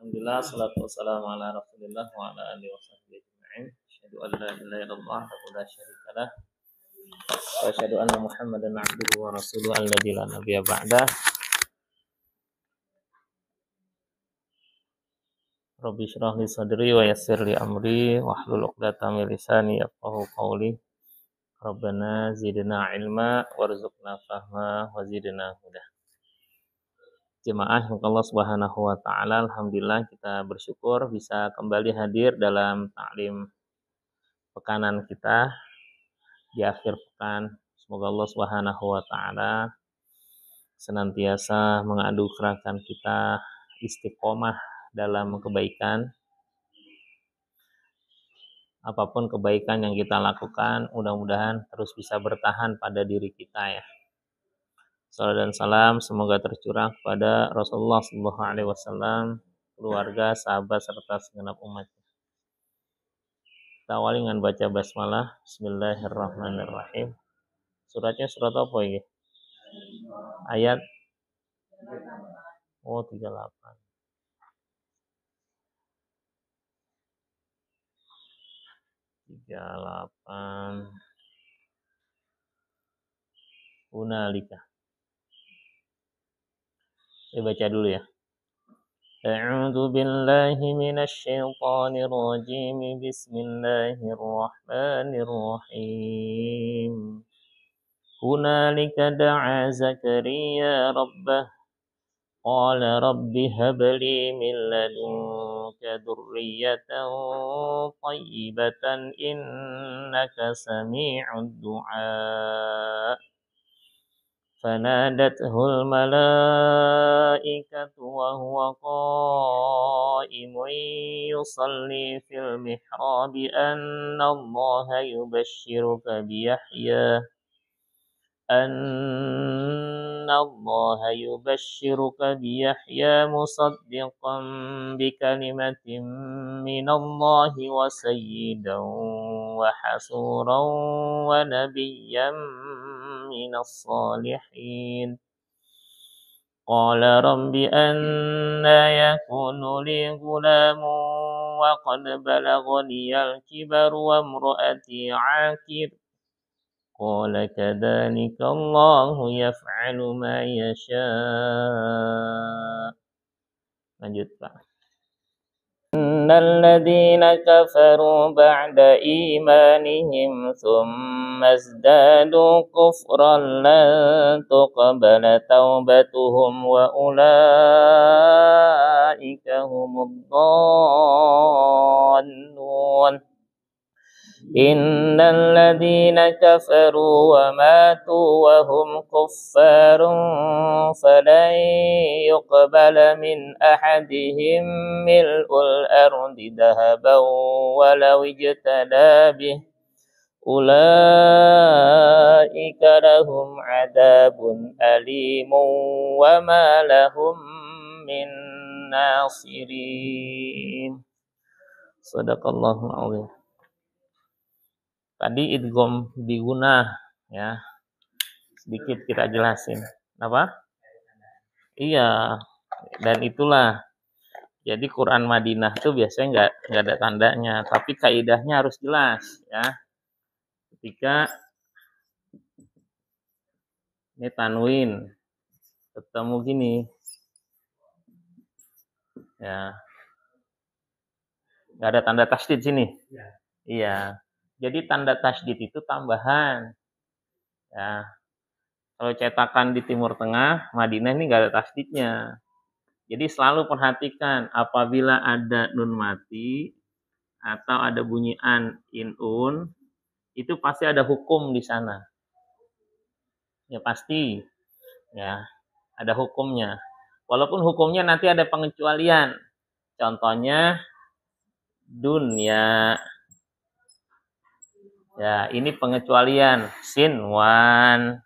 Alhamdulillah, salatu wassalamu ala rasulillah wa ala alihi wa sahbihi ajma'in. Asyhadu an la ilaha illallah wa la syarika lah. Wa asyhadu anna Muhammadan abduhu wa rasuluhu alladzi la nabiyya ba'dah. Rabbi shrah li sadri wa yassir li amri wahlul 'uqdatam min lisani yafqahu qawli. Rabbana zidna ilma warzuqna fahma wa zidna huda. Jemaah Allah Subhanahu wa taala, alhamdulillah kita bersyukur bisa kembali hadir dalam taklim pekanan kita di akhir pekan. Semoga Allah Subhanahu wa taala senantiasa mengadukrakan kita istiqomah dalam kebaikan. Apapun kebaikan yang kita lakukan, mudah-mudahan terus bisa bertahan pada diri kita ya. Salam dan salam semoga tercurah kepada Rasulullah SAW, keluarga, sahabat, serta segenap umat. Kita awali dengan baca basmalah. Bismillahirrahmanirrahim. Suratnya surat apa ini? Ayat 38. Hunalika. Saya baca dulu ya. A'udzu billahi minasy syaithanir rajim. Bismillahirrahmanirrahim. Hunalika da'a Zakaria rabbah qala rabbi hab li min ladunka dzurriyyatan thayyibatan innaka sami'ud du'a. فنادته الملائكة وهو قائم يصلي في المحراب أن الله يبشرك بيحيى مصدقا بكلمة من الله وسيدا وحسورا ونبيا من الصالحين قال رب أنى يكون لي غلام وقد بلغني الكبر وامرأتي عاقر قال كذلك الله يفعل ما يشاء. Lanjut Pak. إن الذين كفروا بعد إيمانهم ثم ازدادوا كفرا لن تقبل توبتهم وأولئك هم الضالون. إن الذين كفروا وماتوا وهم كفار فلن يقبل من أحدهم ملء الأرض ذهبا ولو اجتدى به أولئك لهم عذاب أليم وما لهم من ناصرين. صدق الله العظيم. Tadi idgham bigunah ya. Sedikit kita jelasin. Apa? Iya. Dan itulah. Jadi Quran Madinah itu biasanya enggak ada tandanya, tapi kaidahnya harus jelas ya. Ketika ini tanwin ketemu gini. Ya. Enggak ada tanda tasydid sini. Iya. Jadi tanda tasydid itu tambahan. Ya. Kalau cetakan di Timur Tengah, Madinah ini enggak ada tasydidnya. Jadi selalu perhatikan apabila ada nun mati atau ada bunyi an, in, un, itu pasti ada hukum di sana. Ya pasti. Ya, ada hukumnya. Walaupun hukumnya nanti ada pengecualian. Contohnya dunya. Ya, ini pengecualian sinwan.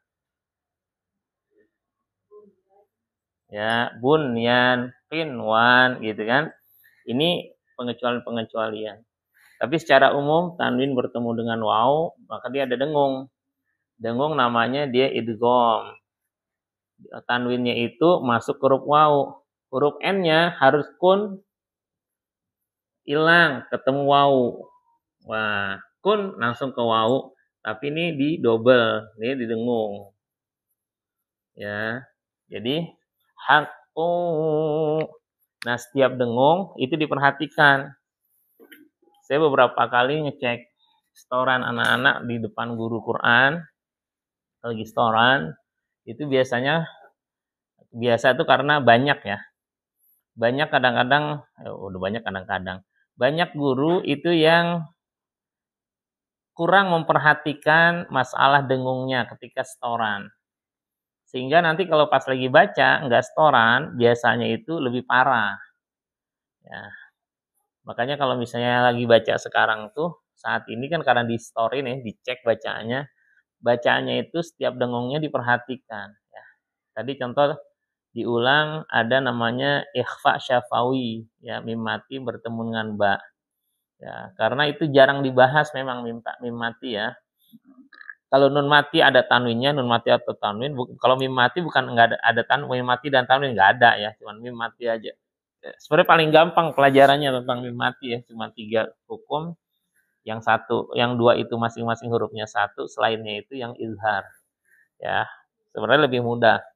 Ya, bunyan, qinwan gitu kan. Ini pengecualian. Tapi secara umum tanwin bertemu dengan waw, maka dia ada dengung. Dengung namanya dia idgham. Tanwinnya itu masuk huruf waw. Huruf n-nya harus kun hilang, ketemu wau. Wah, kun langsung ke wau, tapi ini di double, ini didengung. Ya. Jadi haqqu. Nah, setiap dengung itu diperhatikan. Saya beberapa kali ngecek setoran anak-anak di depan guru Quran, lagi setoran, itu biasa itu karena banyak ya. Banyak kadang-kadang, banyak guru itu yang kurang memperhatikan masalah dengungnya ketika setoran. Sehingga nanti kalau pas lagi baca, nggak setoran, biasanya itu lebih parah. Ya. Makanya kalau misalnya lagi baca sekarang tuh, saat ini kan karena di story nih, dicek bacaannya itu setiap dengungnya diperhatikan. Ya. Tadi contoh diulang ada namanya ikhfa syafawi, ya mim mati bertemu dengan ba. Ya, karena itu jarang dibahas memang mim mati ya. Kalau nun mati ada tanwinnya, nun mati atau tanwin. Kalau mim mati bukan nggak ada mim mati dan tanwin nggak ada ya, cuman mim mati aja. Sebenarnya paling gampang pelajarannya tentang mim mati ya, cuma 3 hukum. Yang 2 itu masing-masing hurufnya 1, selainnya itu yang izhar. Ya, sebenarnya lebih mudah.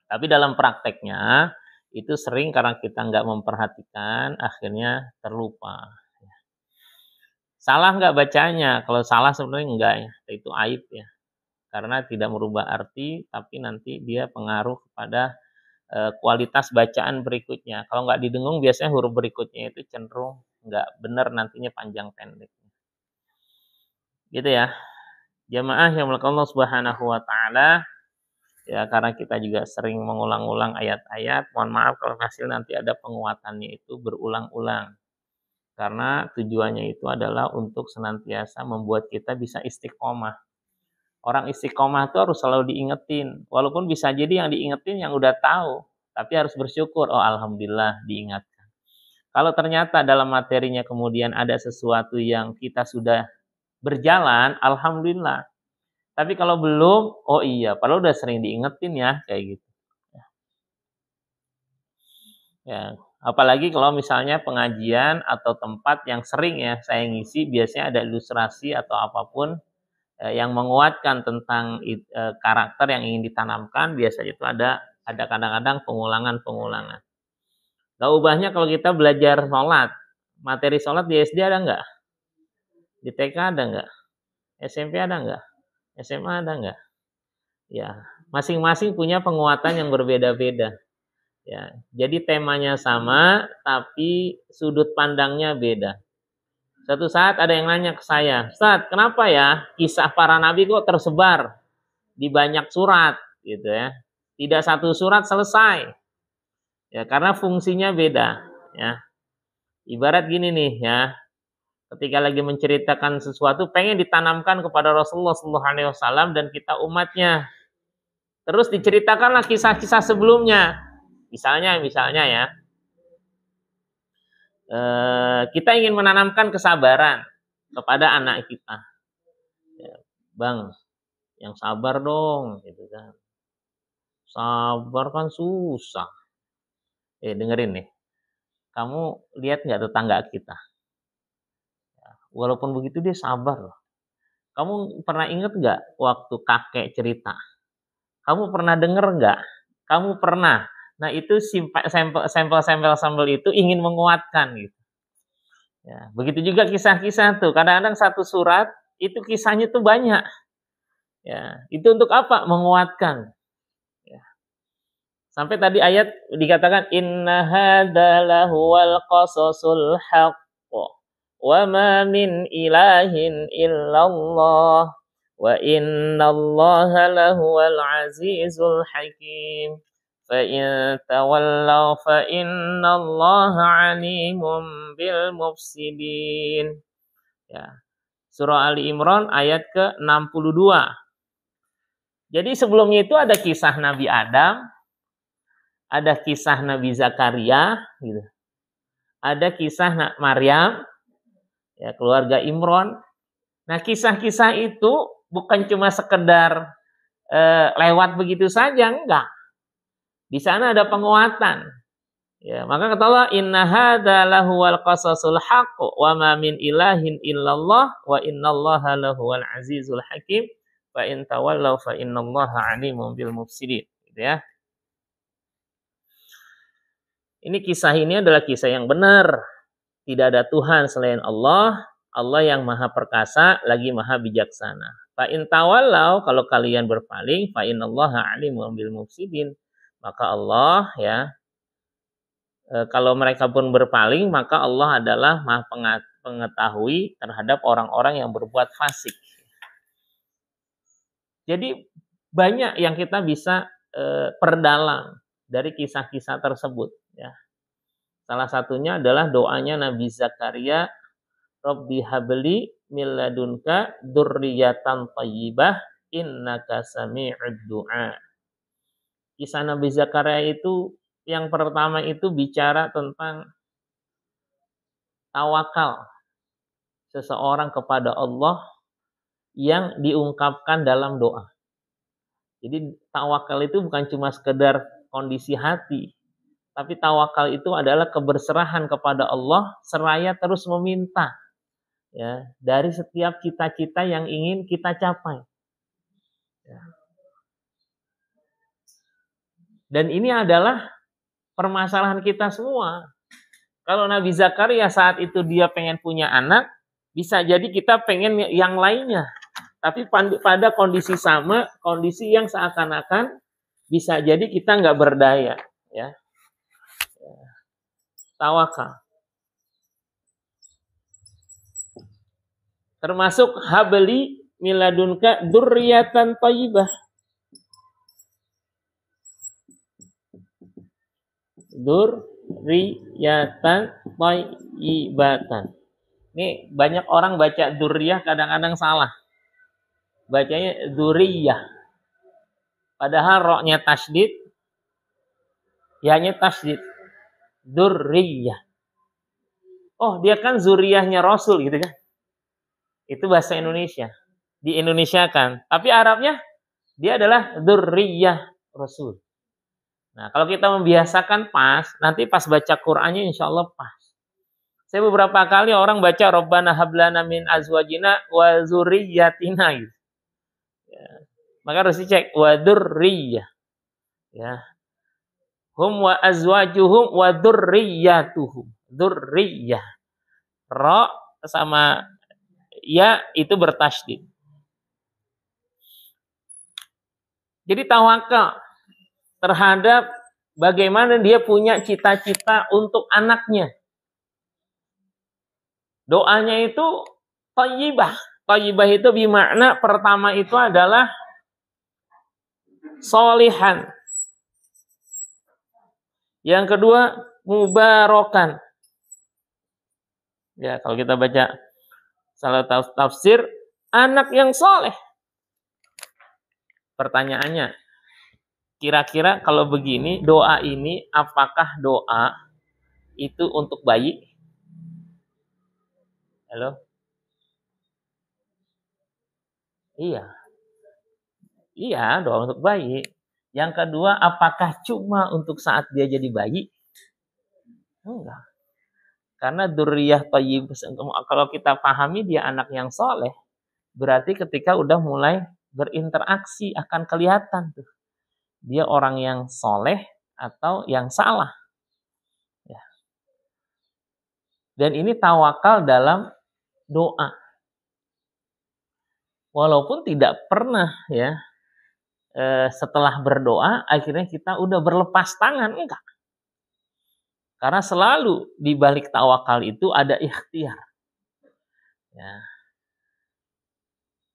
Tapi dalam prakteknya itu sering karena kita nggak memperhatikan, akhirnya terlupa. Salah nggak bacanya? Kalau salah sebenarnya enggak ya, itu aib ya. Karena tidak merubah arti, tapi nanti dia pengaruh kepada kualitas bacaan berikutnya. Kalau nggak didengung, biasanya huruf berikutnya itu cenderung nggak benar nantinya panjang pendek. Gitu ya. Jamaah yang melakukan Allah Subhanahu wa taala, ya karena kita juga sering mengulang-ulang ayat-ayat, mohon maaf kalau hasil nanti ada penguatannya itu berulang-ulang. Karena tujuannya itu adalah untuk senantiasa membuat kita bisa istiqomah. Orang istiqomah itu harus selalu diingetin. Walaupun bisa jadi yang diingetin yang udah tahu. Tapi harus bersyukur. Oh alhamdulillah diingatkan. Kalau ternyata dalam materinya kemudian ada sesuatu yang kita sudah berjalan, alhamdulillah. Tapi kalau belum, oh iya, padahal udah sering diingetin ya, kayak gitu. Ya, apalagi kalau misalnya pengajian atau tempat yang sering ya saya ngisi, biasanya ada ilustrasi atau apapun yang menguatkan tentang karakter yang ingin ditanamkan, biasanya itu ada kadang-kadang pengulangan. Gak ubahnya kalau kita belajar sholat, materi sholat di SD ada nggak? Di TK ada nggak? SMP ada nggak? SMA ada nggak? Ya, masing-masing punya penguatan yang berbeda-beda. Ya, jadi temanya sama, tapi sudut pandangnya beda. Suatu saat ada yang nanya ke saya, Ustaz, kenapa ya kisah para nabi kok tersebar di banyak surat, gitu ya? Tidak satu surat selesai. Ya, karena fungsinya beda. Ya, ibarat gini nih ya, ketika lagi menceritakan sesuatu, pengen ditanamkan kepada Rasulullah SAW dan kita umatnya. Terus diceritakanlah kisah-kisah sebelumnya. Misalnya ya. Kita ingin menanamkan kesabaran kepada anak kita. Ya, Bang, yang sabar dong, gitu kan. Sabar kan susah. Dengerin nih. Kamu lihat nggak tetangga kita? Ya, walaupun begitu dia sabar loh. Kamu pernah ingat nggak waktu kakek cerita? Kamu pernah denger nggak? Kamu pernah. Nah itu sampel itu ingin menguatkan gitu. Ya, begitu juga kisah-kisah tuh. Kadang-kadang satu surat itu kisahnya tuh banyak. Ya, itu untuk apa? Menguatkan. Ya. Sampai tadi ayat dikatakan inna hadzalahuwal qasasul haqq wa ma min ilahin illallah wa innallaha lahuwal azizul hakim. فَإِن تَوَلَّوْا فَإِنَّ اللَّهَ عَلِيمٌ بِالْمُفْسِدِينَ. Ya. Surah Ali Imran ayat ke-62. Jadi sebelumnya itu ada kisah Nabi Adam, ada kisah Nabi Zakaria, gitu. Ada kisah Maryam, ya, keluarga Imran. Nah, kisah-kisah itu bukan cuma sekedar lewat begitu saja, enggak. Di sana ada penguatan. Ya, maka kata Allah, inna hadza lahuwal qasasul haqq wa ma min ilahin illallah wa innallaha lahuwal azizul hakim fa in tawallaw fa innallaha alimun bil mufsidin. Gitu ya. Ini kisah ini adalah kisah yang benar. Tidak ada Tuhan selain Allah. Allah yang maha perkasa lagi maha bijaksana. Fa in tawallaw, kalau kalian berpaling, fa innallaha alimun bil mufsidin. Maka Allah ya, kalau mereka pun berpaling, maka Allah adalah maha pengetahui terhadap orang-orang yang berbuat fasik. Jadi banyak yang kita bisa perdalam dari kisah-kisah tersebut. Ya. Salah satunya adalah doanya Nabi Zakaria, Rabbi habli min ladunka dzurriyyatan thayyibah innaka sami'ud du'a. Kisah Nabi Zakaria itu yang pertama itu bicara tentang tawakal seseorang kepada Allah yang diungkapkan dalam doa. Jadi tawakal itu bukan cuma sekedar kondisi hati, tapi tawakal itu adalah keberserahan kepada Allah seraya terus meminta ya dari setiap cita-cita yang ingin kita capai. Ya. Dan ini adalah permasalahan kita semua. Kalau Nabi Zakaria saat itu dia pengen punya anak, bisa jadi kita pengen yang lainnya. Tapi pada kondisi sama, kondisi yang seakan-akan bisa jadi kita nggak berdaya. Ya. Tawakal. Termasuk habli miladunka dzurriyyatan thayyibah. Dzurriyyatan thayyibatan. Ini banyak orang baca dzurriyah kadang-kadang salah. Bacanya dzurriyyah. Padahal roknya tasydid, ya-nya tasydid. Dzurriyyah. Oh, dia kan zuriyahnya Rasul gitu kan. Itu bahasa Indonesia. Di Indonesia kan. Tapi Arabnya dia adalah dzurriyyah Rasul. Nah, kalau kita membiasakan pas, nanti pas baca Qur'annya insya Allah pas. Saya beberapa kali orang baca Rabbana hablana min azwajina wa dzurriyyatina gitu. Ya. Maka harus dicek wa dzurriyyah. Ya. Hum wa azwajuhum wa dzurriyyatuhum. Dzurriyyah. Ra sama ya itu bertasydid. Jadi tawakal terhadap bagaimana dia punya cita-cita untuk anaknya. Doanya itu thayyibah. Thayyibah itu bermakna pertama itu adalah sholihan. Yang kedua mubarakan. Ya, kalau kita baca salah tafsir, anak yang soleh. Pertanyaannya, kira-kira kalau begini, doa ini apakah doa itu untuk bayi? Halo? Iya. Iya, doa untuk bayi. Yang kedua, apakah cuma untuk saat dia jadi bayi? Enggak. Karena dzurriyyah thayyib, kalau kita pahami dia anak yang soleh, berarti ketika udah mulai berinteraksi akan kelihatan tuh. Dia orang yang soleh atau yang salah. Ya. Dan ini tawakal dalam doa. Walaupun tidak pernah ya setelah berdoa akhirnya kita udah berlepas tangan, enggak. Karena selalu di balik tawakal itu ada ikhtiar. Ya.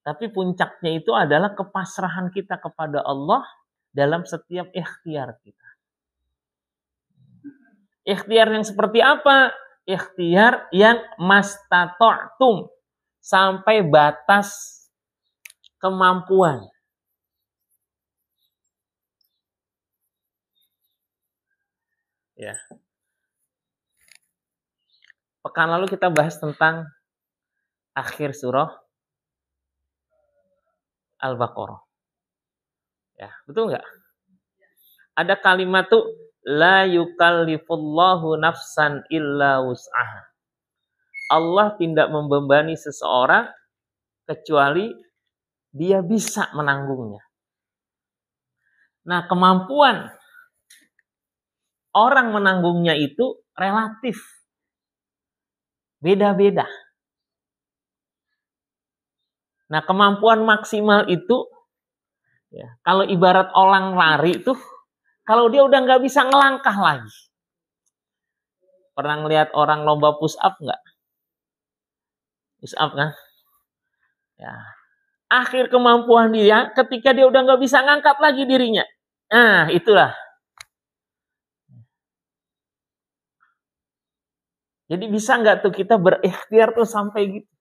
Tapi puncaknya itu adalah kepasrahan kita kepada Allah dalam setiap ikhtiar kita. Ikhtiar yang seperti apa? Ikhtiar yang mastata'tum, sampai batas kemampuan. Ya. Pekan lalu kita bahas tentang akhir surah Al-Baqarah. Ya, betul nggak? Ada kalimat tuh La yukallifullahu nafsan illa wus'aha. Allah tidak membebani seseorang kecuali dia bisa menanggungnya. Nah, kemampuan orang menanggungnya itu relatif. Beda-beda. Nah, kemampuan maksimal itu, ya, kalau ibarat orang lari itu, kalau dia udah nggak bisa ngelangkah lagi. Pernah ngeliat orang lomba push up nggak? Push up kan? Ya. Akhir kemampuan dia ketika dia udah nggak bisa ngangkat lagi dirinya. Nah, itulah. Jadi bisa nggak tuh kita berikhtiar tuh sampai gitu?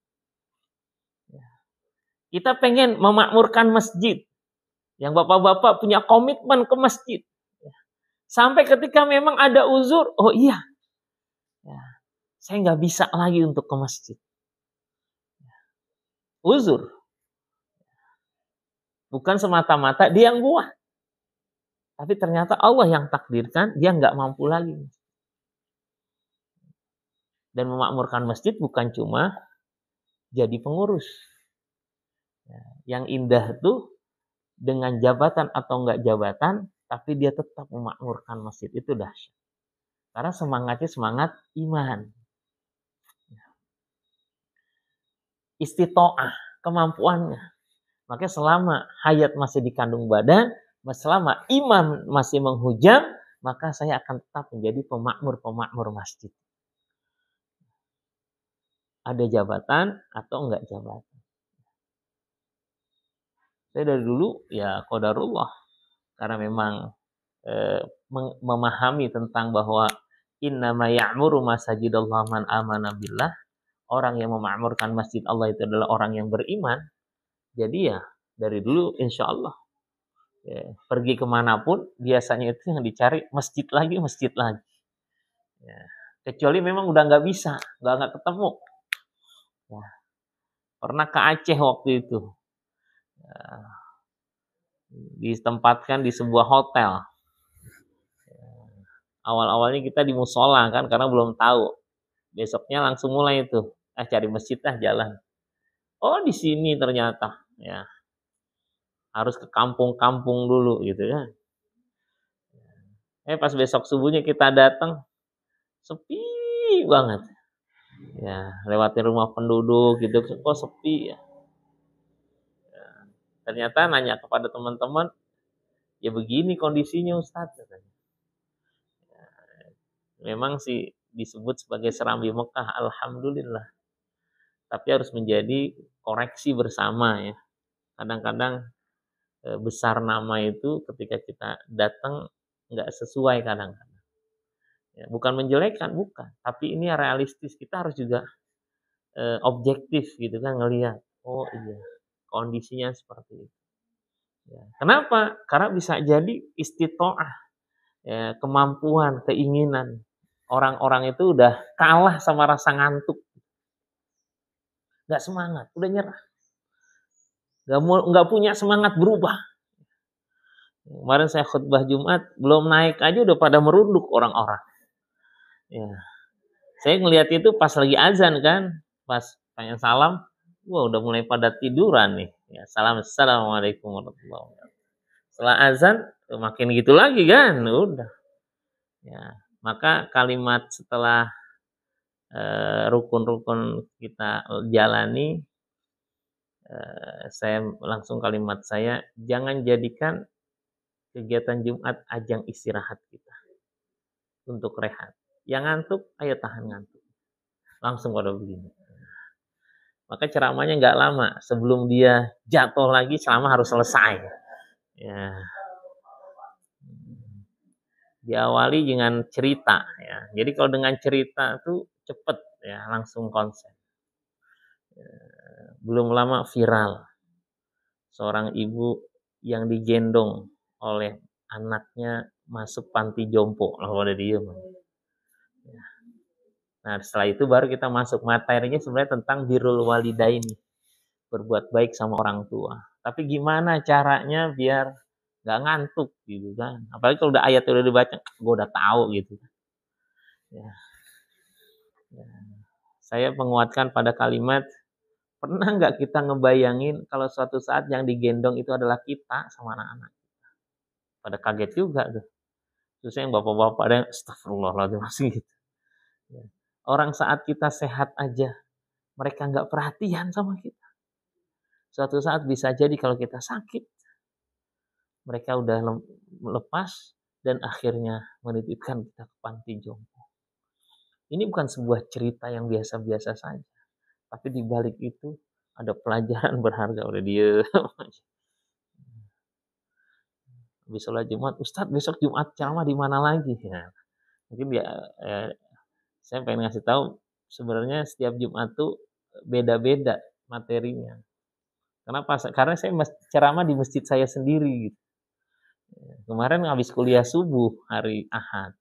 Kita pengen memakmurkan masjid. Yang bapak-bapak punya komitmen ke masjid. Sampai ketika memang ada uzur, oh iya, ya, saya nggak bisa lagi untuk ke masjid. Uzur. Bukan semata-mata dia yang buat. Tapi ternyata Allah yang takdirkan, dia nggak mampu lagi. Dan memakmurkan masjid bukan cuma jadi pengurus. Yang indah tuh dengan jabatan atau enggak jabatan, tapi dia tetap memakmurkan masjid. Itu dahsyat. Karena semangatnya semangat iman. Istitoah, kemampuannya. Makanya selama hayat masih di kandung badan, selama iman masih menghujam, maka saya akan tetap menjadi pemakmur masjid. Ada jabatan atau enggak jabatan. Saya dari dulu ya qadarullah. Karena memang memahami tentang bahwa innama ya'muru masajidallah man amana billah. Orang yang memakmurkan masjid Allah itu adalah orang yang beriman. Jadi ya dari dulu insya Allah ya, pergi kemanapun biasanya itu yang dicari masjid lagi. Ya, kecuali memang udah nggak bisa, nggak ketemu. Ya, pernah ke Aceh waktu itu, ya, ditempatkan di sebuah hotel. Ya, awal-awalnya kita di musola kan karena belum tahu. Besoknya langsung mulai itu, cari masjid jalan. Oh di sini ternyata, ya harus ke kampung-kampung dulu gitu ya. Pas besok subuhnya kita datang, sepi banget. Ya, lewatin rumah penduduk gitu, kok sepi ya. Ternyata nanya kepada teman-teman, ya begini kondisinya Ustadz. Ya, memang sih disebut sebagai Serambi Mekah, alhamdulillah. Tapi harus menjadi koreksi bersama ya. Kadang-kadang besar nama itu ketika kita datang nggak sesuai kadang-kadang. Ya, bukan menjelekkan, bukan. Tapi ini realistis. Kita harus juga objektif gitu kan ngelihat. Oh iya, kondisinya seperti itu. Ya. Kenapa? Karena bisa jadi istitoah, ya, kemampuan, keinginan. Orang-orang itu udah kalah sama rasa ngantuk. Gak semangat, udah nyerah. Gak punya semangat berubah. Kemarin saya khutbah Jumat, belum naik aja udah pada merunduk orang-orang. Ya. Saya ngelihat itu pas lagi azan kan, pas tanya salam, wah udah mulai pada tiduran nih. Ya, assalamualaikum warahmatullahi wabarakatuh. Setelah azan makin gitu lagi kan, udah. Ya, maka kalimat setelah rukun-rukun kita jalani, saya langsung kalimat saya, jangan jadikan kegiatan Jumat ajang istirahat kita untuk rehat. Yang ngantuk, ayo tahan ngantuk. Langsung pada begini. Maka ceramahnya nggak lama. Sebelum dia jatuh lagi, ceramah harus selesai. Ya. Diawali dengan cerita. Ya. Jadi kalau dengan cerita itu cepet, ya, langsung konsen. Ya. Belum lama viral. Seorang ibu yang digendong oleh anaknya masuk panti jompo. Lalu ada diem. Ya. Nah setelah itu baru kita masuk materinya sebenarnya tentang birrul walidaini, berbuat baik sama orang tua. Tapi gimana caranya biar nggak ngantuk gitu kan. Apalagi kalau udah ayat udah dibaca, gue udah tahu gitu. Ya. Ya. Saya menguatkan pada kalimat, pernah nggak kita ngebayangin kalau suatu saat yang digendong itu adalah kita sama anak-anak? Pada kaget juga tuh. Terus yang bapak-bapak ada yang astagfirullahaladzim masih gitu. Ya. Orang saat kita sehat aja, mereka nggak perhatian sama kita. Suatu saat bisa jadi kalau kita sakit, mereka udah lepas dan akhirnya menitipkan kita ke panti jompo. Ini bukan sebuah cerita yang biasa-biasa saja, tapi di balik itu ada pelajaran berharga. Udah dia. Habis sholat Jumat, Ustadz besok Jumat ceramah di mana lagi? Ya, mungkin saya pengen ngasih tahu sebenarnya setiap Jumat tuh beda-beda materinya. Kenapa? Karena saya ceramah di masjid saya sendiri gitu. Kemarin habis kuliah subuh hari Ahad.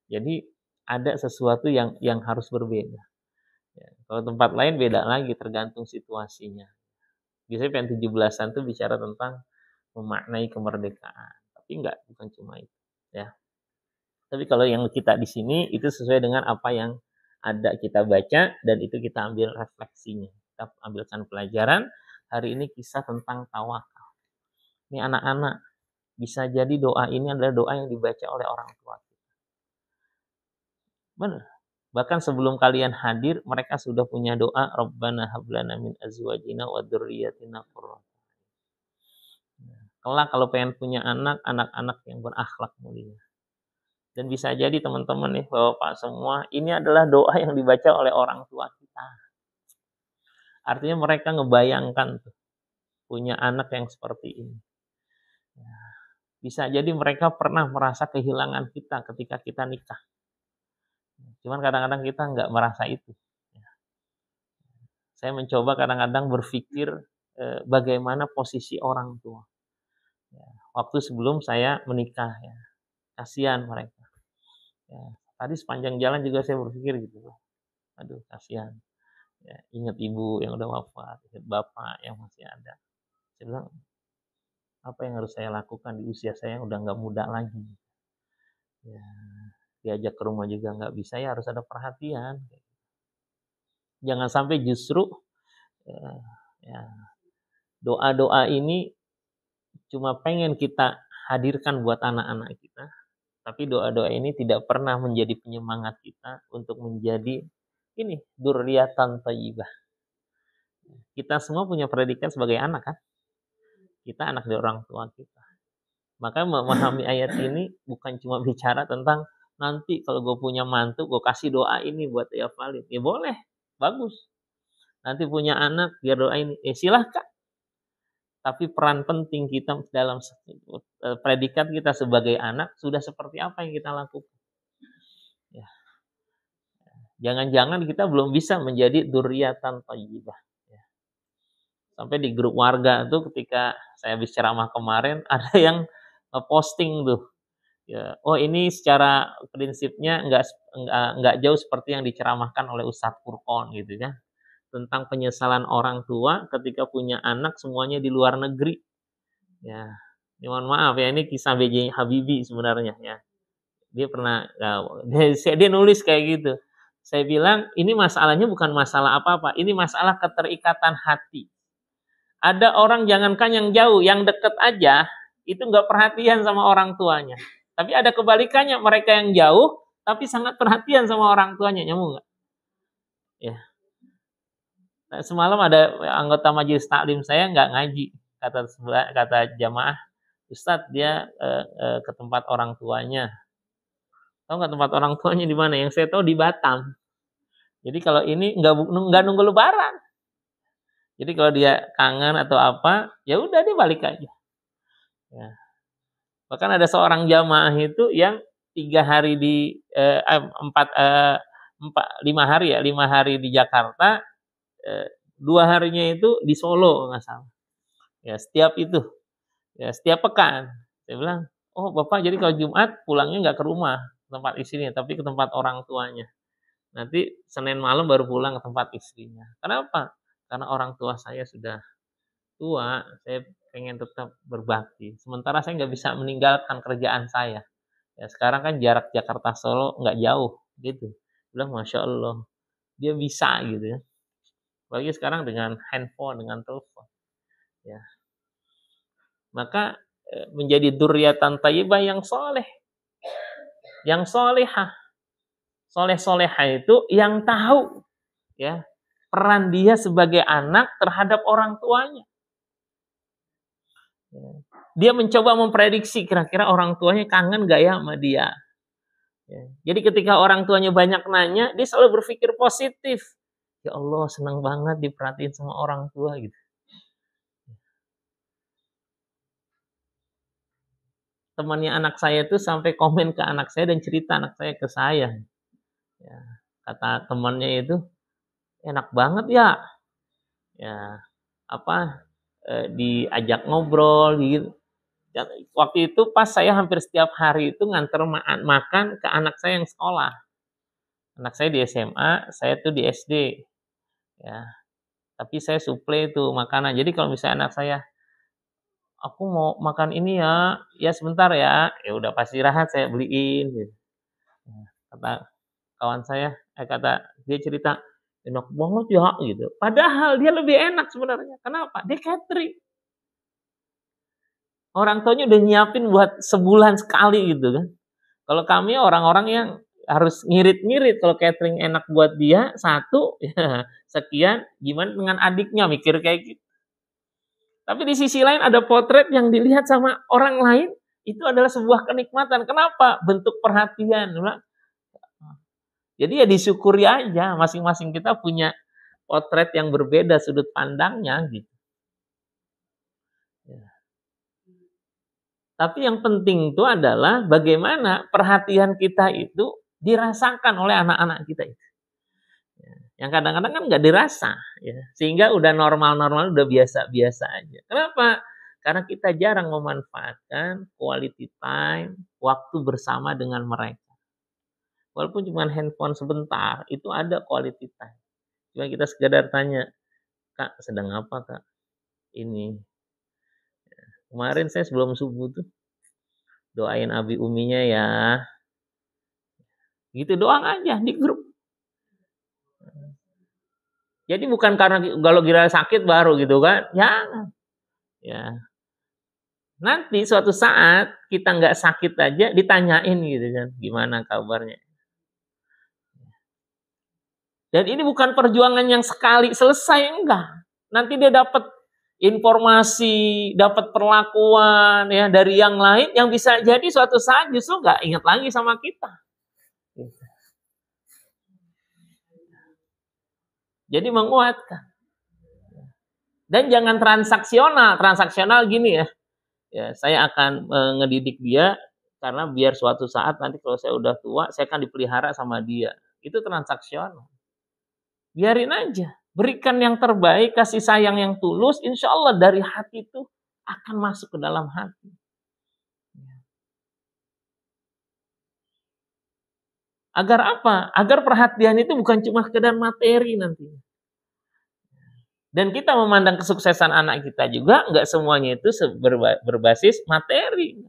Jadi ada sesuatu yang harus berbeda. Ya, kalau tempat lain beda lagi tergantung situasinya. Biasanya PN17-an tuh bicara tentang memaknai kemerdekaan. Tapi bukan cuma itu, ya. Tapi kalau yang kita di sini itu sesuai dengan apa yang ada kita baca dan itu kita ambil refleksinya. Kita ambilkan pelajaran. Hari ini kisah tentang tawakal. Ini anak-anak, bisa jadi doa ini adalah doa yang dibaca oleh orang tua kita. Benar. Bahkan sebelum kalian hadir, mereka sudah punya doa, Rabbana hablana min azwajina wa dzurriyyatina qurrata a'yun. Kelak kalau pengen punya anak-anak yang berakhlak mulia. Dan bisa jadi teman-teman nih, Bapak semua, ini adalah doa yang dibaca oleh orang tua kita. Artinya mereka ngebayangkan tuh, punya anak yang seperti ini. Bisa jadi mereka pernah merasa kehilangan kita ketika kita nikah. Cuman kadang-kadang kita nggak merasa itu. Saya mencoba kadang-kadang berpikir bagaimana posisi orang tua. Waktu sebelum saya menikah, ya, kasihan mereka. Ya, tadi sepanjang jalan juga saya berpikir gitu. Aduh, kasihan. Ya, ingat ibu yang udah wafat, ingat bapak yang masih ada. Saya bilang, apa yang harus saya lakukan di usia saya yang udah nggak muda lagi? Ya, diajak ke rumah juga nggak bisa, ya harus ada perhatian. Jangan sampai justru ya, doa-doa ini cuma pengen kita hadirkan buat anak-anak kita, tapi doa-doa ini tidak pernah menjadi penyemangat kita untuk menjadi ini dzurriyyatan thayyibah. Kita semua punya predikat sebagai anak kan? Kita anak dari orang tua kita. Maka memahami ayat ini bukan cuma bicara tentang nanti kalau gue punya mantu, gue kasih doa ini buat dia valid. Ya boleh, bagus. Nanti punya anak, biar doa ini. Silahkan. Tapi peran penting kita dalam predikat kita sebagai anak sudah seperti apa yang kita lakukan. Ya. Jangan-jangan kita belum bisa menjadi dzurriyyatan thayyibah. Ya. Sampai di grup warga tuh ketika saya habis ceramah kemarin ada yang posting tuh. Ya, oh ini secara prinsipnya nggak jauh seperti yang diceramahkan oleh Ustadz Furqon gitu kan. Tentang penyesalan orang tua ketika punya anak semuanya di luar negeri. Ya, mohon maaf ya, ini kisah B.J. Habibie sebenarnya ya. Dia pernah, dia nulis kayak gitu. Saya bilang ini masalahnya bukan masalah apa-apa, ini masalah keterikatan hati. Ada orang jangankan yang jauh, yang deket aja itu nggak perhatian sama orang tuanya. Tapi ada kebalikannya, mereka yang jauh tapi sangat perhatian sama orang tuanya, nyambung nggak? Ya. Semalam ada anggota majelis taklim saya nggak ngaji, kata jamaah, Ustadz dia ke tempat orang tuanya. Tahu nggak tempat orang tuanya di mana? Yang saya tahu di Batam. Jadi kalau ini nggak nunggu Lebaran. Jadi kalau dia kangen atau apa, ya udah dia balik aja. Ya. Bahkan ada seorang jamaah itu yang 5 hari di Jakarta. 2 harinya itu di Solo nggak salah. Ya setiap pekan. Saya bilang, oh Bapak jadi kalau Jumat pulangnya nggak ke rumah tempat istrinya, tapi ke tempat orang tuanya. Nanti Senin malam baru pulang ke tempat istrinya. Kenapa? Karena orang tua saya sudah tua. Saya pengen tetap berbakti. Sementara saya nggak bisa meninggalkan kerjaan saya. Ya, sekarang kan jarak Jakarta Solo nggak jauh gitu. Bilang Masya Allah, dia bisa gitu ya. Apalagi sekarang dengan handphone, dengan telepon. Ya. Maka menjadi dzurriatan thayyibah yang soleh, yang solehah. Soleh-solehah itu yang tahu ya peran dia sebagai anak terhadap orang tuanya. Dia mencoba memprediksi kira-kira orang tuanya kangen gak ya sama dia. Ya. Jadi ketika orang tuanya banyak nanya, dia selalu berpikir positif. Ya Allah, senang banget diperhatiin sama orang tua gitu. Temannya anak saya itu sampai komen ke anak saya dan cerita anak saya ke saya. Ya, kata temannya itu, enak banget ya. Ya, diajak ngobrol gitu. Waktu itu pas saya hampir setiap hari itu nganter makan ke anak saya yang sekolah. Anak saya di SMA, saya tuh di SD. Ya. Tapi saya suplai itu makanan. Jadi kalau misalnya anak saya, aku mau makan ini ya, ya sebentar ya. Ya udah pasti rahat saya beliin gitu. Kata kawan saya, kata dia cerita, enak banget ya gitu. Padahal dia lebih enak sebenarnya. Kenapa? Dia catering. Orang tuanya udah nyiapin buat sebulan sekali gitu kan. Kalau kami orang-orang yang harus ngirit-ngirit, kalau catering enak buat dia satu ya sekian, gimana dengan adiknya mikir kayak gitu. Tapi di sisi lain ada potret yang dilihat sama orang lain itu adalah sebuah kenikmatan. Kenapa? Bentuk perhatian. Jadi ya disyukuri aja, masing-masing kita punya potret yang berbeda sudut pandangnya gitu. Tapi yang penting itu adalah bagaimana perhatian kita itu dirasakan oleh anak-anak kita itu. Yang kadang-kadang kan nggak dirasa, ya. Sehingga udah normal-normal, udah biasa-biasa aja. Kenapa? Karena kita jarang memanfaatkan quality time, waktu bersama dengan mereka. Walaupun cuma handphone sebentar, itu ada quality time. Cuma kita sekedar tanya, Kak, sedang apa Kak? Ini. Kemarin saya sebelum subuh tuh doain abi uminya ya. Gitu doang aja di grup. Jadi bukan karena kalau kira sakit baru gitu kan. Jangan. Ya. Nanti suatu saat kita nggak sakit aja ditanyain gitu kan. Gimana kabarnya. Dan ini bukan perjuangan yang sekali selesai, enggak. Nanti dia dapat informasi, dapat perlakuan ya dari yang lain yang bisa jadi suatu saat justru nggak ingat lagi sama kita. Jadi menguatkan. Dan jangan transaksional. Transaksional gini ya. Ya, saya akan ngedidik dia karena biar suatu saat nanti kalau saya udah tua, saya akan dipelihara sama dia. Itu transaksional. Biarin aja. Berikan yang terbaik, kasih sayang yang tulus, insya Allah dari hati itu akan masuk ke dalam hati. Agar apa? Agar perhatian itu bukan cuma sekedar materi nantinya. Dan kita memandang kesuksesan anak kita juga nggak semuanya itu berbasis materi.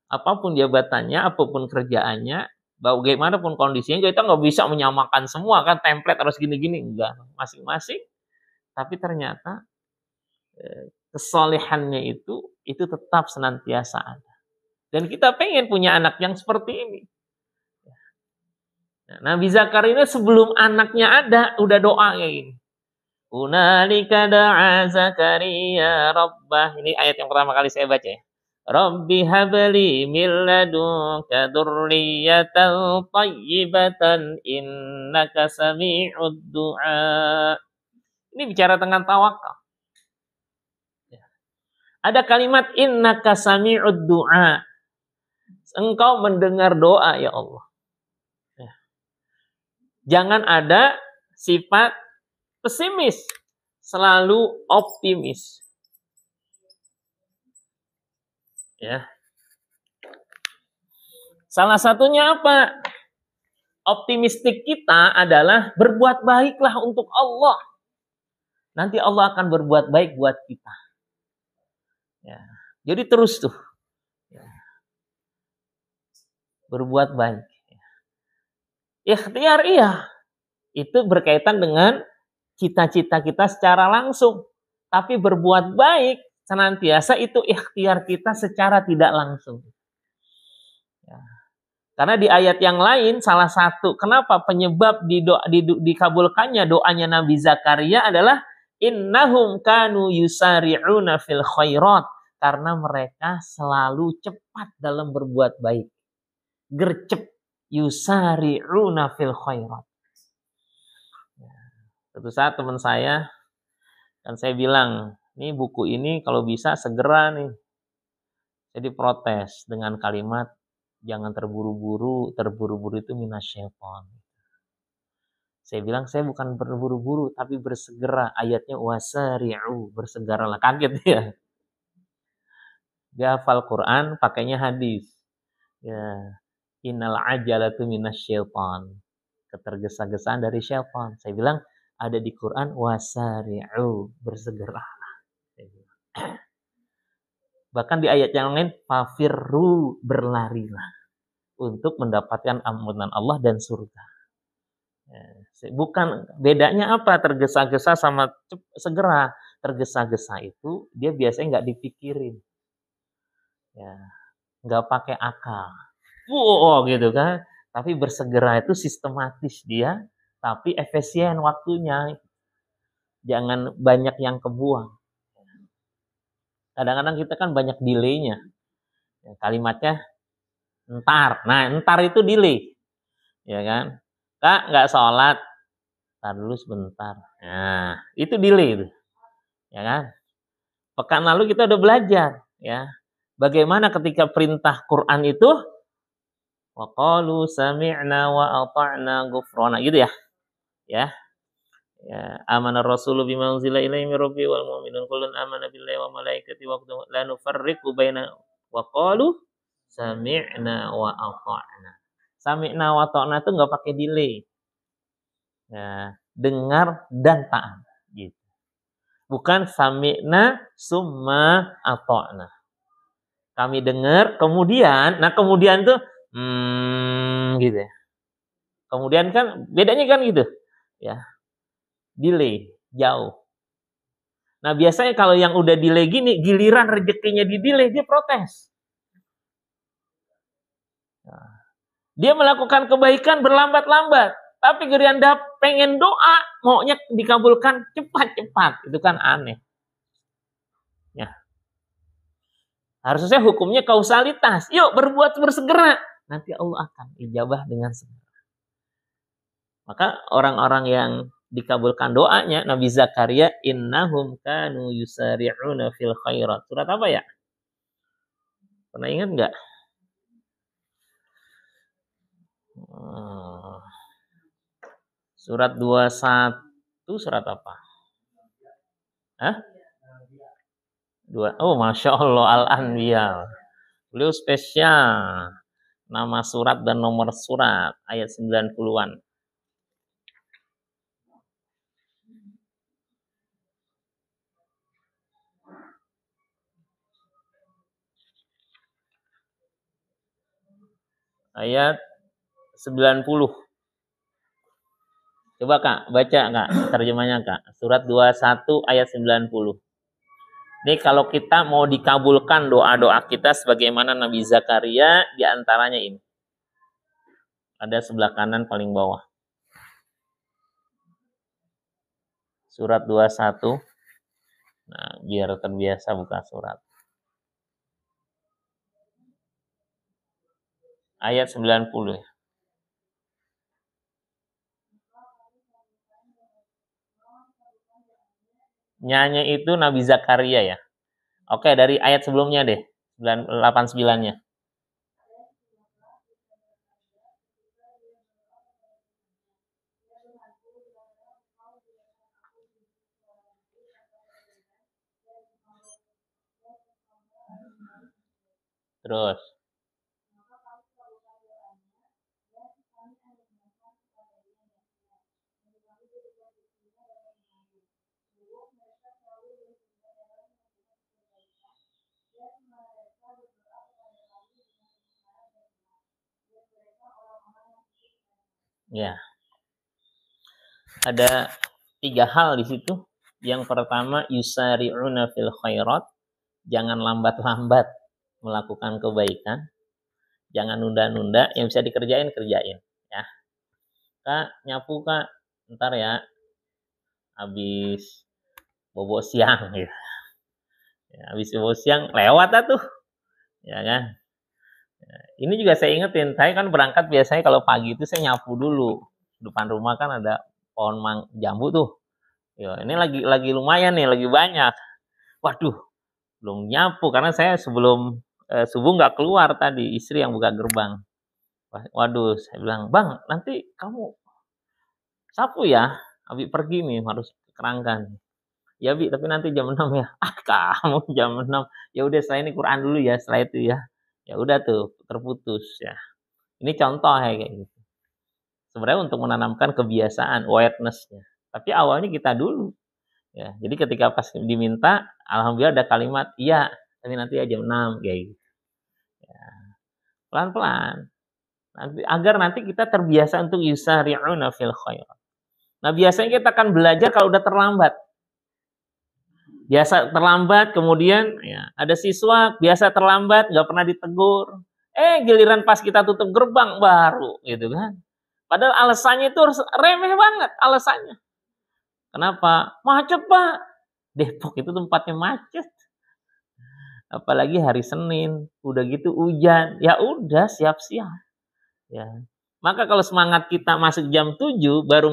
Apapun jabatannya, apapun kerjaannya, bagaimanapun kondisinya, kita nggak bisa menyamakan semua kan template harus gini-gini, enggak, masing-masing. Tapi ternyata kesolehannya itu tetap senantiasa ada. Dan kita pengen punya anak yang seperti ini. Nabi Zakaria sebelum anaknya ada, udah doa kayak gini. Hunalika da'a Zakaria rabbah. Ini ayat yang pertama kali saya baca ya. Rabbi habli min ladunka dzurriyyatan thayyibatan innaka sami'ud du'a. Ini bicara tentang tawakal. Ada kalimat innaka sami'ud du'a. Engkau mendengar doa ya Allah. Jangan ada sifat pesimis, selalu optimis. Ya. Salah satunya apa? Optimistik kita adalah berbuat baiklah untuk Allah. Nanti Allah akan berbuat baik buat kita. Ya. Jadi terus tuh ya, berbuat baik. Ikhtiar iya, itu berkaitan dengan cita-cita kita secara langsung. Tapi berbuat baik senantiasa itu ikhtiar kita secara tidak langsung. Ya. Karena di ayat yang lain salah satu kenapa penyebab dikabulkannya doanya Nabi Zakaria adalah innahum kanu yusari'una fil khairat, karena mereka selalu cepat dalam berbuat baik. Gercep yusari'una fil khairat. Suatu saat teman saya dan saya bilang, "Nih buku ini kalau bisa segera nih." Jadi protes dengan kalimat jangan terburu-buru itu minasyaiton. Saya bilang saya bukan berburu-buru tapi bersegera. Ayatnya wasari'u, bersegeralah. Kaget dia. Dia hafal Quran, pakainya hadis. Ya, innal ajalatu minasyaiton. Ketergesa-gesaan dari syaitan. Saya bilang ada di Quran wasari'u, bersegeralah. Bahkan di ayat yang lain fafirru, berlarilah untuk mendapatkan ampunan Allah dan surga. Bukan bedanya apa tergesa-gesa sama segera. Tergesa-gesa itu dia biasanya nggak dipikirin, ya nggak pakai akal, gitu kan. Tapi bersegera itu sistematis dia, tapi efisien waktunya, jangan banyak yang kebuang. Kadang-kadang kita kan banyak delaynya, kalimatnya entar. Nah entar itu delay, ya kan. Kak nggak sholat, tar dulu sebentar. Nah itu delay itu. Ya kan? Pekan lalu kita udah belajar, ya. Bagaimana ketika perintah Quran itu wa qalu sami'na wa ata'na ghufrana gitu ya. Ya. Ya, amana rasulu bima unzila ilaihi min rabbi wal mu'minun kullun amana billahi wa malaikatihi wa la nufarriqu baina wa qalu sami'na wa ata'na. Sami'na wa ata'na itu enggak pakai delay. Ya, dengar dan taat gitu. Bukan sami'na summa ata'na. Kami dengar, kemudian tuh gitu ya. Kemudian kan bedanya kan gitu. Ya. Delay, jauh. Nah, biasanya kalau yang udah delay gini, giliran rezekinya di delay, dia protes. Nah, dia melakukan kebaikan berlambat-lambat, tapi giliran pengen doa, maunya dikabulkan cepat-cepat. Itu kan aneh. Ya. Harusnya hukumnya kausalitas. Yuk berbuat bersegera. Nanti Allah akan ijabah dengan segera. Maka orang-orang yang dikabulkan doanya Nabi Zakaria, innahum kanu yusari'una fil khairat. Surat apa ya? Pernah ingat enggak? Surat 21 surat apa? Hah? Oh, Masya Allah, Al-Anbiya. Beliau spesial. Nama surat dan nomor surat. Ayat 90-an. Ayat 90. Coba Kak, baca Kak, terjemahnya Kak. Surat 21 ayat 90. Ini kalau kita mau dikabulkan doa-doa kita sebagaimana Nabi Zakaria, diantaranya ini. Ada sebelah kanan paling bawah. Surat 21. Nah, biar terbiasa buka surat. Ayat 90. Nyanyi itu Nabi Zakaria ya. Oke, dari ayat sebelumnya deh. 89-nya. Terus. Ya, ada 3 hal di situ. Yang pertama, yusari'una fil khairat, jangan lambat-lambat melakukan kebaikan, jangan nunda-nunda, yang bisa dikerjain kerjain, ya. Kak, nyapu Kak, ntar ya, habis bobo siang gitu. Ya, habis bobo siang lewat tuh, ya kan. Ini juga saya ingetin, saya kan berangkat biasanya kalau pagi itu saya nyapu dulu. Depan rumah kan ada pohon jambu tuh. Ya, ini lagi lumayan nih, lagi banyak. Waduh, belum nyapu karena saya sebelum subuh nggak keluar tadi, istri yang buka gerbang. Waduh, saya bilang, "Bang, nanti kamu sapu ya, Abi pergi nih harus ke keranggan." "Ya, Bi, tapi nanti jam 6 ya." "Ah, kamu jam 6. Ya udah setelah ini Quran dulu ya, setelah itu ya." Ya udah tuh, terputus ya. Ini contoh kayak gitu. Sebenarnya untuk menanamkan kebiasaan awareness-nya. Tapi awalnya kita dulu. Ya, jadi ketika pas diminta, alhamdulillah ada kalimat, "Iya, tapi nanti ya jam 6." Kayak gitu. Ya, pelan-pelan. Agar nanti kita terbiasa untuk yusari'una fil khairat. Nah, biasanya kita akan belajar kalau udah terlambat. Biasa terlambat, kemudian ya, ada siswa biasa terlambat, nggak pernah ditegur. Giliran pas kita tutup gerbang baru, gitu kan. Padahal alasannya itu remeh banget alasannya. Kenapa? Macet, Pak. Depok itu tempatnya macet. Apalagi hari Senin, udah gitu hujan. Ya udah, siap-siap. Ya. Maka kalau semangat kita masuk jam 7, baru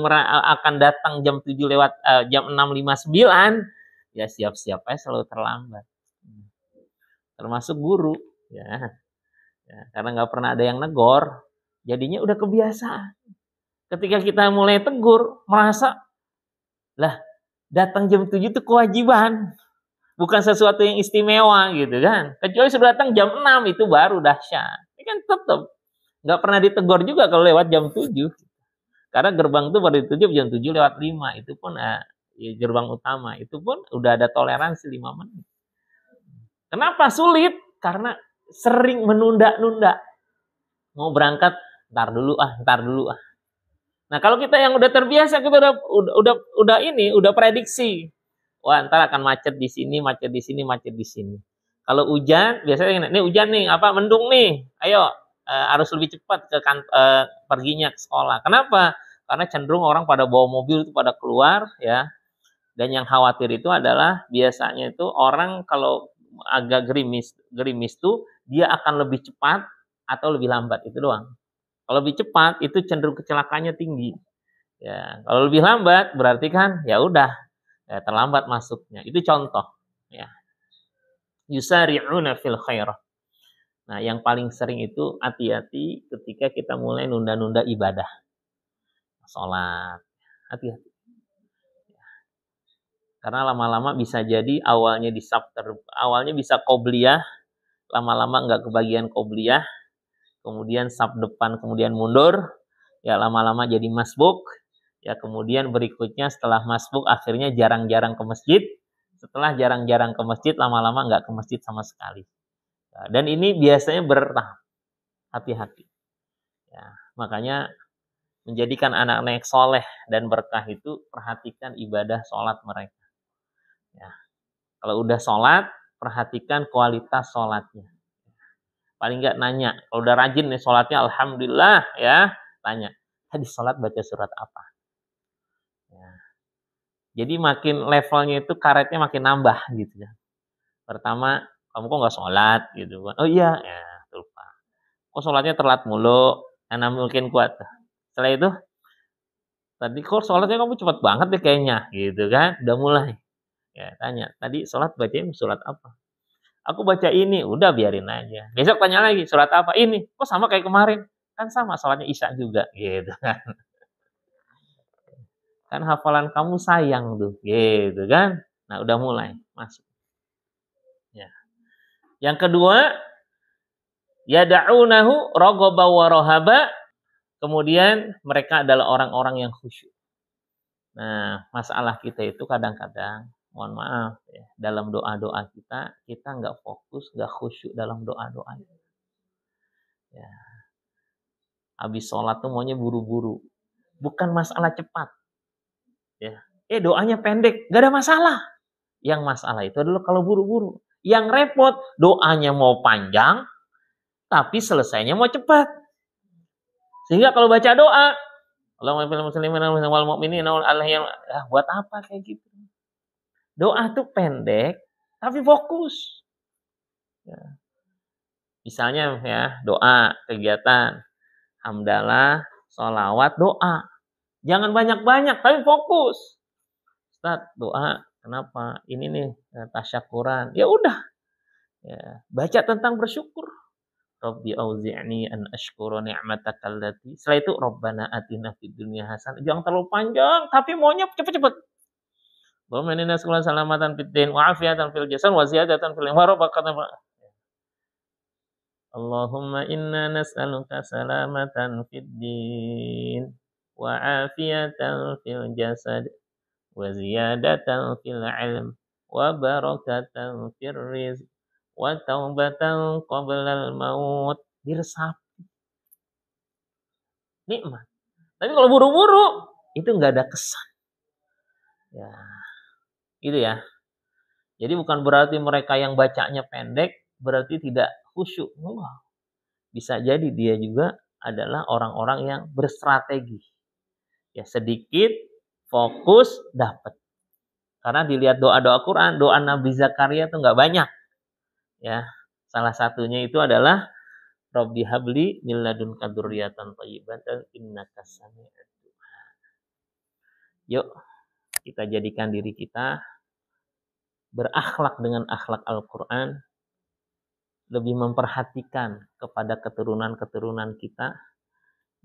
akan datang jam 7 lewat jam 6.59, ya siap-siap aja selalu terlambat. Termasuk guru, ya. Karena nggak pernah ada yang negor, jadinya udah kebiasaan. Ketika kita mulai tegur, merasa, lah datang jam 7 itu kewajiban, bukan sesuatu yang istimewa gitu kan. Kecuali sudah datang jam 6, itu baru dahsyat. Ini kan tetap nggak pernah ditegur juga kalau lewat jam 7. Karena gerbang itu baru ditutup jam 7 lewat 5. Itu pun ya, gerbang utama. Itu pun udah ada toleransi 5 menit. Kenapa sulit? Karena sering menunda-nunda. Mau berangkat, ntar dulu ah. Nah, kalau kita yang udah terbiasa, kita udah prediksi. Wah, ntar akan macet di sini, macet di sini, macet di sini. Kalau hujan, biasanya ini hujan nih, mendung nih. Ayo, harus lebih cepat perginya ke sekolah. Kenapa? Karena cenderung orang pada bawa mobil itu pada keluar ya. Dan yang khawatir itu adalah biasanya itu orang kalau agak gerimis tuh dia akan lebih cepat atau lebih lambat, itu doang. Kalau lebih cepat itu cenderung kecelakaannya tinggi. Ya, kalau lebih lambat berarti kan ya udah ya, terlambat masuknya. Itu contoh ya. Yusari'una fil khairat. Nah, yang paling sering itu hati-hati ketika kita mulai nunda-nunda ibadah. Sholat. Hati-hati. Karena lama-lama bisa jadi awalnya bisa qobliyah, lama-lama nggak kebagian qobliyah, kemudian saf depan kemudian mundur, ya lama-lama jadi masbuk, ya kemudian berikutnya setelah masbuk akhirnya jarang-jarang ke masjid, setelah jarang-jarang ke masjid lama-lama nggak ke masjid sama sekali. Ya, dan ini biasanya bertahap. Hati-hati. Ya, makanya menjadikan anak-anak yang soleh dan berkah itu perhatikan ibadah sholat mereka. Ya, kalau udah sholat, perhatikan kualitas sholatnya. Paling nggak nanya, kalau udah rajin nih sholatnya, alhamdulillah ya, tanya, tadi sholat baca surat apa? Ya. Jadi makin levelnya itu karetnya makin nambah gitu ya. Pertama, kamu kok nggak sholat gitu kan? Oh iya, ya lupa. Kok sholatnya telat mulu? Karena mungkin kuat. Setelah itu, tadi kok sholatnya kamu cepat banget deh kayaknya, gitu kan? Udah mulai. Ya tanya, tadi sholat bacain surat apa? Aku baca ini, udah biarin aja. Besok tanya lagi, surat apa? Ini, kok sama kayak kemarin? Kan sama, sholatnya Isya juga, gitu kan. Kan hafalan kamu sayang tuh, gitu kan. Nah, udah mulai, masuk. Ya. Yang kedua, yada'unahu raghaban wa rahaba. Kemudian mereka adalah orang-orang yang khusyuk. Nah, masalah kita itu kadang-kadang, mohon maaf ya, dalam doa-doa kita nggak fokus, nggak khusyuk dalam doa-doa. Ya. Habis sholat tuh maunya buru-buru. bukan masalah cepat. Ya. Doanya pendek, gak ada masalah. Yang masalah itu adalah kalau buru-buru. Yang repot, doanya mau panjang, tapi selesainya mau cepat. Sehingga kalau baca doa, Allahumma fil muslimin wal mu'minin buat apa kayak gitu? Doa tuh pendek, tapi fokus. Ya. Misalnya ya, doa, kegiatan, hamdalah, sholawat, doa. Jangan banyak-banyak, tapi fokus. Ustaz, doa, kenapa? Ini nih, tasyakuran. Ya udah. Ya, baca tentang bersyukur. Rabbi auzi'ni an ashkura ni'mataka allati. Setelah itu Rabbana atina fid dunya hasanah. Jangan terlalu panjang, tapi maunya cepet-cepet. Wa manina salamatan fid din wa afiatan fil jasad wa ziyadatan fil ilmi. Allahumma inna nas'aluka salamatan fid din wa afiyatan fil jasad wa ziyadatan fil ilm wa barakatan fil rizq wa taubatan qablal maut. Diresap. Nikmat. Tapi kalau buru-buru, itu nggak ada kesan. Ya, gitu ya. Jadi bukan berarti mereka yang bacanya pendek, berarti tidak khusyuk. Bisa jadi dia juga adalah orang-orang yang berstrategi. Ya, sedikit, fokus, dapat. Karena dilihat doa-doa Quran, doa Nabi Zakaria itu nggak banyak. Ya, salah satunya itu adalah Rabbi habli min ladunka dzurriyyatan thayyibatan innaka sami'ud du'a. Yuk, kita jadikan diri kita berakhlak dengan akhlak Al-Qur'an, lebih memperhatikan kepada keturunan-keturunan kita,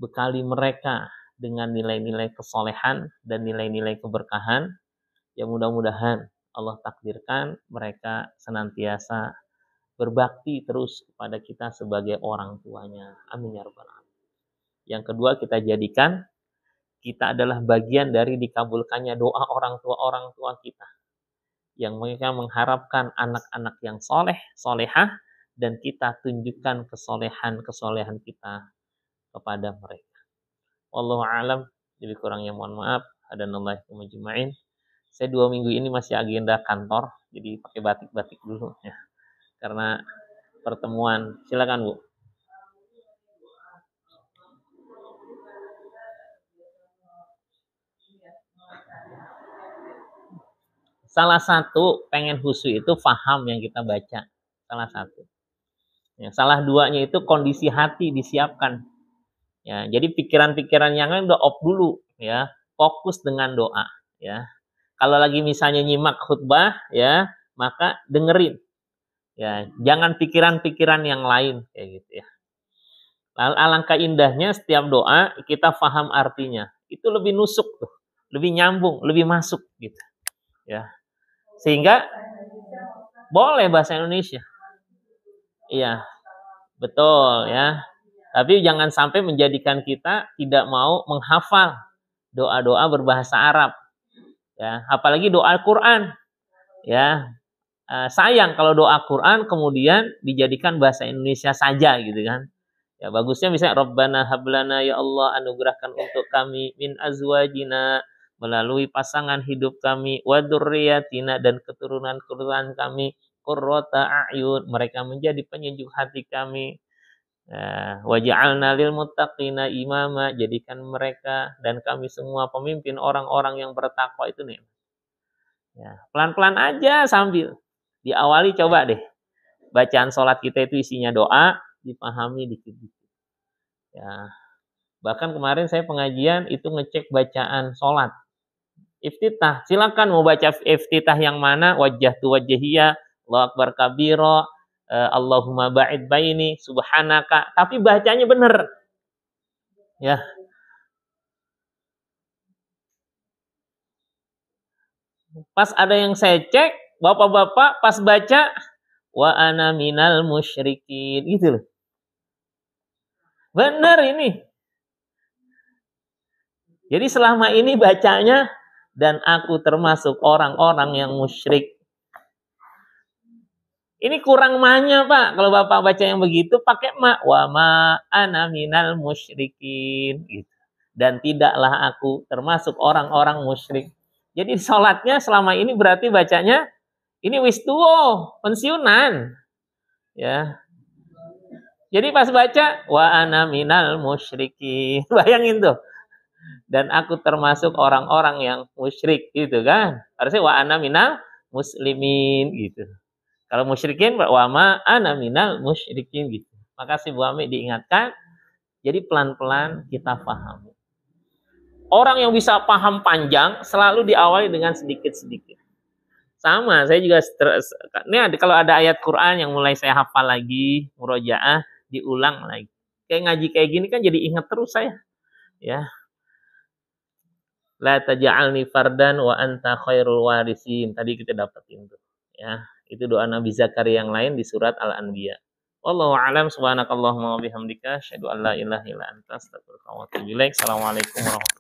bekali mereka dengan nilai-nilai kesolehan dan nilai-nilai keberkahan, yang mudah-mudahan Allah takdirkan mereka senantiasa berbakti terus kepada kita sebagai orang tuanya. Amin ya rabbal alamin. Yang kedua, kita jadikan kita adalah bagian dari dikabulkannya doa orang tua kita. Yang mereka mengharapkan anak-anak yang soleh, solehah, dan kita tunjukkan kesolehan kita kepada mereka. Wallahu a'lam, lebih kurangnya mohon maaf. Hadanallahu majma'in. Saya 2 minggu ini masih agenda kantor, jadi pakai batik-batik dulu ya. Karena pertemuan. Silakan Bu. Salah satu pengen khusyuk itu faham yang kita baca. Salah satu. Ya, salah duanya itu kondisi hati disiapkan. Ya, jadi pikiran-pikiran yang lain udah off dulu ya. Fokus dengan doa ya. Kalau lagi misalnya nyimak khutbah ya, maka dengerin. Ya, jangan pikiran-pikiran yang lain kayak gitu ya. Alangkah indahnya setiap doa kita paham artinya. Itu lebih nusuk tuh, lebih nyambung, lebih masuk gitu. Ya. Sehingga boleh bahasa Indonesia. Iya. Betul ya. Tapi jangan sampai menjadikan kita tidak mau menghafal doa-doa berbahasa Arab. Ya, apalagi doa Al-Qur'an. Ya. Sayang kalau doa Quran kemudian dijadikan bahasa Indonesia saja gitu kan. Ya bagusnya misalnya Rabbana hablana ya Allah, anugerahkan untuk kami min azwajina, melalui pasangan hidup kami, wa dzurriyyatina, dan keturunan-keturunan kami, qurrata a'yun, mereka menjadi penyejuk hati kami. Waj'alna lil muttaqina imama, jadikan mereka dan kami semua pemimpin orang-orang yang bertakwa. Itu nih. Ya, pelan-pelan aja sambil diawali, coba deh. Bacaan sholat kita itu isinya doa, dipahami dikit-dikit. Ya. Bahkan kemarin saya pengajian itu ngecek bacaan sholat. Iftitah, silakan mau baca iftitah yang mana, wajjahtu wajhiyya, Allahu akbar kabira, Allahumma ba'id baini, subhanaka, tapi bacanya bener. Ya. Pas ada yang saya cek, bapak-bapak pas baca wa ana minal musyrikin gitu loh. Benar ini. Jadi selama ini bacanya dan aku termasuk orang-orang yang musyrik. Ini kurang ma-nya, Pak. Kalau Bapak baca yang begitu pakai ma, wa ma ana minal musyrikin gitu. dan tidaklah aku termasuk orang-orang musyrik. Jadi sholatnya selama ini berarti bacanya ini wis tuwo, pensiunan. Ya. Jadi pas baca wa ana minal musyrikin. Bayangin tuh. Dan aku termasuk orang-orang yang musyrik gitu kan. Harusnya wa ana minal muslimin gitu. Kalau musyrikin wa ma ana minal musyrikin gitu. Makasih Bu Ami diingatkan. Jadi pelan-pelan kita pahami. Orang yang bisa paham panjang selalu diawali dengan sedikit-sedikit. Sama, saya juga ini kalau ada ayat Quran yang mulai saya hafal lagi, murojaah, diulang lagi. Kayak ngaji kayak gini kan jadi ingat terus saya. Ya. La taj'alni fardan wa anta khairul warisin. Tadi kita dapetin tuh. Ya, itu doa Nabi Zakaria yang lain di surat Al-Anbiya. Wallahu a'lam, subhanakallahumma wa bihamdika asyhadu an la ilaha illa anta astaghfiruka wa atubu ilaik. Assalamualaikum warahmatullahi wabarakatuh.